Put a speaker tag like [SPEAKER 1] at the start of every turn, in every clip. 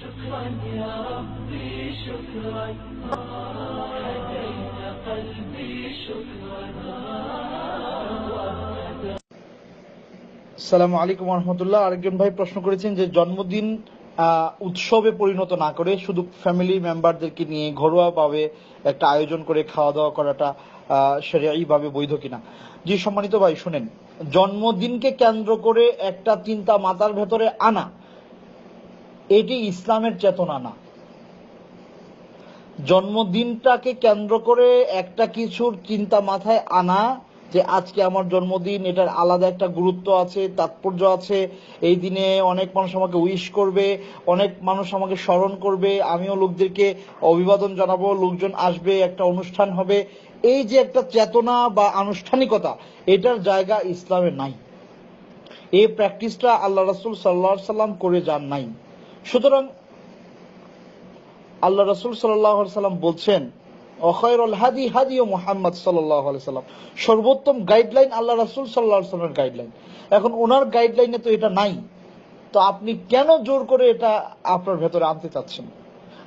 [SPEAKER 1] شكرا يا ربي شكرا هديت قلبي شكرا
[SPEAKER 2] আসসালামু আলাইকুম ওয়া রাহমাতুল্লাহ। আরেকজন ভাই প্রশ্ন করেছেন যে জন্মদিন উৎসবে পরিণত না করে শুধু ফ্যামিলি মেম্বারদেরকে নিয়ে ঘরোয়াভাবে একটা আয়োজন করে খাওয়া দাওয়া করাটা শরীয়তভাবে বৈধ কিনা। জি সম্মানিত ভাই শুনেন, জন্মদিনকে কেন্দ্র করে একটা চিন্তা মাথার ভেতরে আনা, এটি ইসলামের চেতনা না। জন্মদিনটাকে কেন্দ্র করে একটা কিছুর চিন্তা মাথায় আনা যে আজকে আমার জন্মদিন, এটার আলাদা একটা গুরুত্ব আছে, তাৎপর্য আছে, এই দিনে অনেক মানুষ আমাকে উইশ করবে, অনেক মানুষ আমাকে স্মরণ করবে, আমিও লোকদেরকে অভিবাদন জানাবো, লোকজন আসবে, একটা অনুষ্ঠান হবে, এই যে একটা চেতনা বা আনুষ্ঠানিকতা, এটার জায়গা ইসলামে নাই। এই প্র্যাকটিসটা আল্লাহ রাসূল সাল্লাল্লাহু আলাইহি সাল্লাম করে যান নাই। সুতরাং আল্লাহ রাসূল সাল্লাল্লাহু আলাইহি সাল্লাম বলছেন, খায়রুল হাদি হাদি মুহাম্মদ সাল্লাল্লাহু আলাইহি সাল্লাম, সর্বোত্তম গাইডলাইন আল্লাহ রাসূল সাল্লাল্লাহু আলাইহি সাল্লামের গাইডলাইন। এখন ওনার গাইডলাইনে তো এটা নাই, তো আপনি কেন জোর করে এটা আপনার ভেতরে আনতে চাচ্ছেন?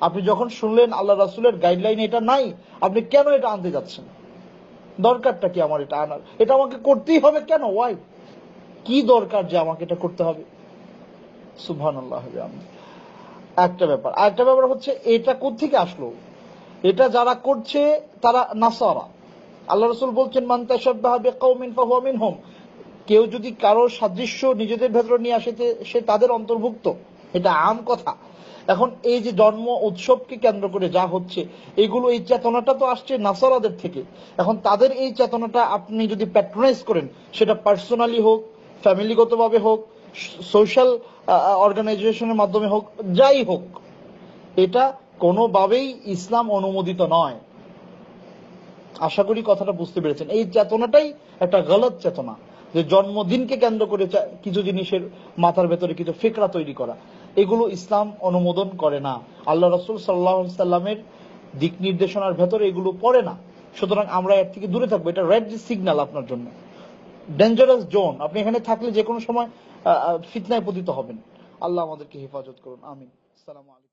[SPEAKER 2] আপনি যখন শুনলেন আল্লাহ রাসূলের গাইডলাইনে এটা নাই, আপনি কেন এটা আনতে যাচ্ছেন? দরকারটা কি আমার এটা আনার? এটা আমাকে করতেই হবে কেন? ওয়াই? কি দরকার যে আমাকে এটা করতে হবে? সুবহানাল্লাহ। একটা ব্যাপার, আরেকটা ব্যাপার হচ্ছে এটা কোত্থেকে আসলো? এটা যারা করছে তারা নাসারা। আল্লাহ রাসূল বলছেন, মান তাশাব্বাহা বিকাউমিন ফাহুয়া মিনহুম। কেউ যদি কারো সাদৃশ্য নিজেদের ভেতরে নিয়ে আসে সে তাদের অন্তর্ভুক্ত, এটা আম কথা। এখন এই যে জন্ম উৎসবকে কেন্দ্র করে যা হচ্ছে, এগুলো, এই চেতনাটা তো আসছে নাসারাদের থেকে। এখন তাদের এই চেতনাটা আপনি যদি প্যাট্রোনাইজ করেন, সেটা পার্সোনালি হোক, ফ্যামিলিগতভাবে হোক, সোশ্যাল অর্গানাইজেশনের মাধ্যমে হোক, যাই হোক, এটা কোনোভাবেই ইসলাম অনুমোদিত নয়। আশা করি কথাটা বুঝতে পেরেছেন। এই চেতনাটাই একটা গলত চেতনা, যে জন্মদিনকে কেন্দ্র করে কিছু জিনিসের মাথার ভেতরে কিছু ফিকরা তৈরি করা, এগুলো ইসলাম অনুমোদন করে না। আল্লাহ রাসূল সাল্লাল্লাহু আলাইহি সাল্লামের দিক নির্দেশনার ভেতরে এগুলো পড়ে না। সুতরাং আমরা এর থেকে দূরে থাকবো। এটা রেড সিগন্যাল আপনার জন্য, ডেঞ্জারাস জোন। আপনি এখানে থাকলে যে কোনো সময় ফিতনায় পতিত হবেন। আল্লাহ আমাদেরকে হেফাজত করুন, আমিন। আসসালামু আলাইকুম।